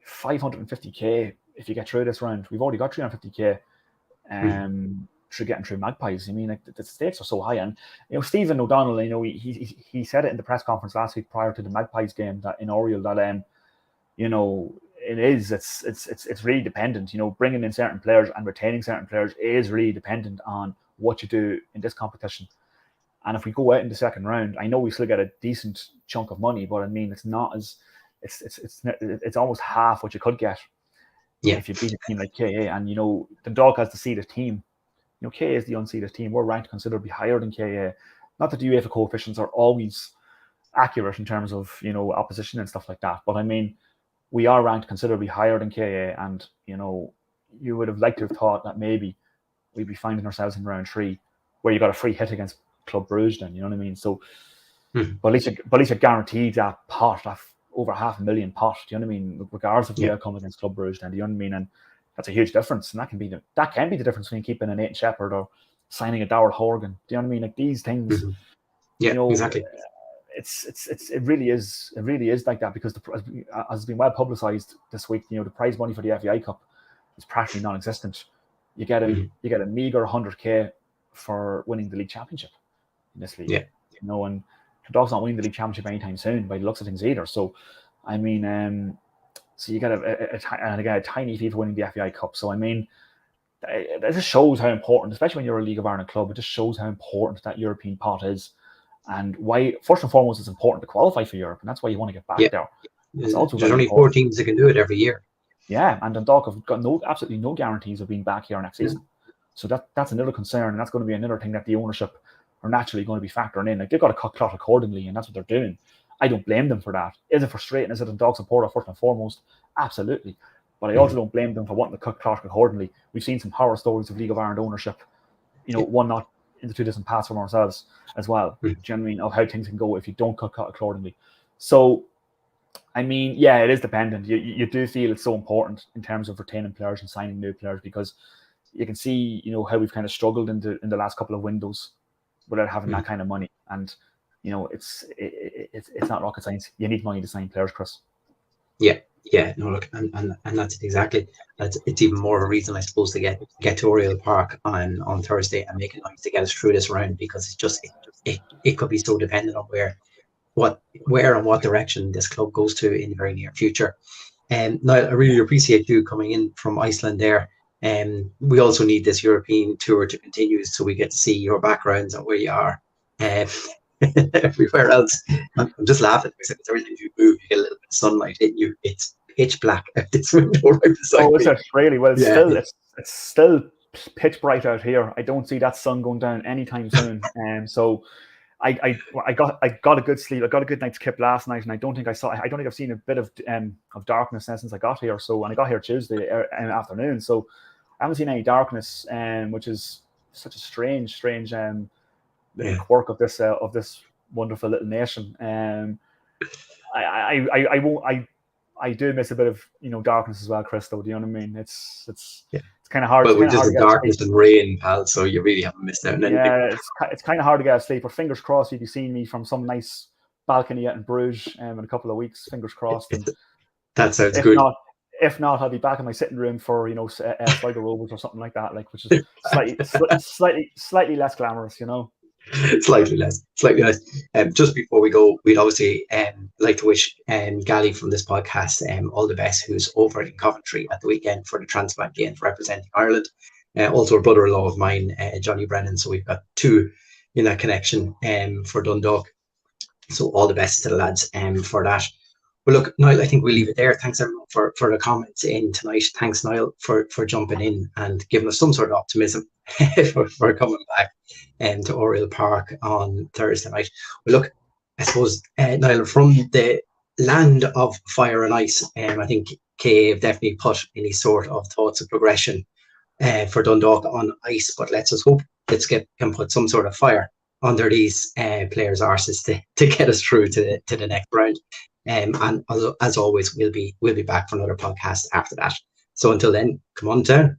550k if you get through this round. We've already got 350k through getting through Magpies. I mean, the stakes are so high, and Stephen O'Donnell, he said it in the press conference last week prior to the Magpies game that in Oriel that it's really dependent. Bringing in certain players and retaining certain players is really dependent on what you do in this competition. And if we go out in the second round, I know we still get a decent chunk of money, but I mean, it's not as it's almost half what you could get if you beat a team like KA. And Dundalk has the seeded team. KA is the unseeded team. We're ranked considerably higher than KA. Not that the UEFA coefficients are always accurate in terms of opposition and stuff like that, but I mean, we are ranked considerably higher than KA, and you would have liked to have thought that maybe we'd be finding ourselves in round 3 where you got a free hit against Club Brugge then, you know what I mean? So, but at least you're guaranteed that pot, that over $500,000 pot, do you know what I mean? Regardless of the outcome against Club Brugge then, do you know what I mean? And that's a huge difference, and that can be the difference between keeping a Nathan Shepherd or signing a Darrell Horgan. Do you know what I mean? These things, exactly. It really is like that, because as has been well publicized this week, the prize money for the FAI Cup is practically non-existent. You get a meager 100k for winning the league championship in this league. And Dundalk's not winning the league championship anytime soon by the looks of things either. So, I mean, so you get a tiny fee for winning the FAI Cup. So, I mean, it just shows how important, especially when you're a League of Ireland club, it just shows how important that European pot is, and why, first and foremost, it's important to qualify for Europe, and that's why you want to get back there. There's only 4 teams that can do it every year. Yeah, and Dundalk have got absolutely no guarantees of being back here next season. So that's another concern, and that's going to be another thing that the ownership are naturally going to be factoring in. They've got to cut cloth accordingly, and that's what they're doing. I don't blame them for that. Is it frustrating as a Dundalk supporter, first and foremost? Absolutely. But I also don't blame them for wanting to cut cloth accordingly. We've seen some horror stories of League of Ireland ownership, one not into two different paths from ourselves as well. Do you know what I mean? Of how things can go if you don't cut accordingly. So, I mean, yeah, it is dependent. You do feel it's so important in terms of retaining players and signing new players, because you can see, you know, how we've kind of struggled in the last couple of windows without having that kind of money. And, you know, it's not rocket science. You need money to sign players, Chris. Yeah, no, look, and that's exactly, it's even more of a reason, I suppose, to get to Oriel Park on Thursday and make it nice to get us through this round, because it's just it could be so dependent on where and what direction this club goes to in the very near future. And Niall, I really appreciate you coming in from Iceland there. And we also need this European tour to continue, so we get to see your backgrounds and where you are. Everywhere else, I'm just laughing because every time you move, you get a little bit of sunlight hitting you. It's pitch black at this window right beside me. Is it really? Well, it's still pitch bright out here. I don't see that sun going down anytime soon. And so I got a good sleep. I got a good night's kip last night, and I don't think I've seen a bit of darkness since I got here. So, and I got here Tuesday afternoon, so I haven't seen any darkness, which is such a strange little quirk of this wonderful little nation. I do miss a bit of, you know, darkness as well, Chris, though. Do you know what I mean? It's kind of hard. But we're just in darkness and rain, pal, so you really haven't missed out on anything. Yeah, it's kind of hard to get asleep. But fingers crossed, you'll be seeing me from some nice balcony out in Bruges in a couple of weeks. Fingers crossed. And that sounds good. If not, I'll be back in my sitting room for, you know, Sligo Rovers or something like that, like, which is slightly less glamorous, you know. Slightly less. Just before we go, we'd obviously like to wish Gally from this podcast all the best, who's over in Coventry at the weekend for the transplant game representing Ireland. Also a brother-in-law of mine, Johnny Brennan. So we've got two in that connection for Dundalk. So all the best to the lads for that. Well, look, Niall, I think we'll leave it there. Thanks everyone for the comments in tonight. Thanks, Niall, for jumping in and giving us some sort of optimism for coming back to Oriel Park on Thursday night. Well, look, I suppose, Niall, from the land of fire and ice, I think KA have definitely put any sort of thoughts of progression for Dundalk on ice, but let's just hope can put some sort of fire under these players' arses to get us through to the next round. And as always, we'll be back for another podcast after that. So until then, come on down.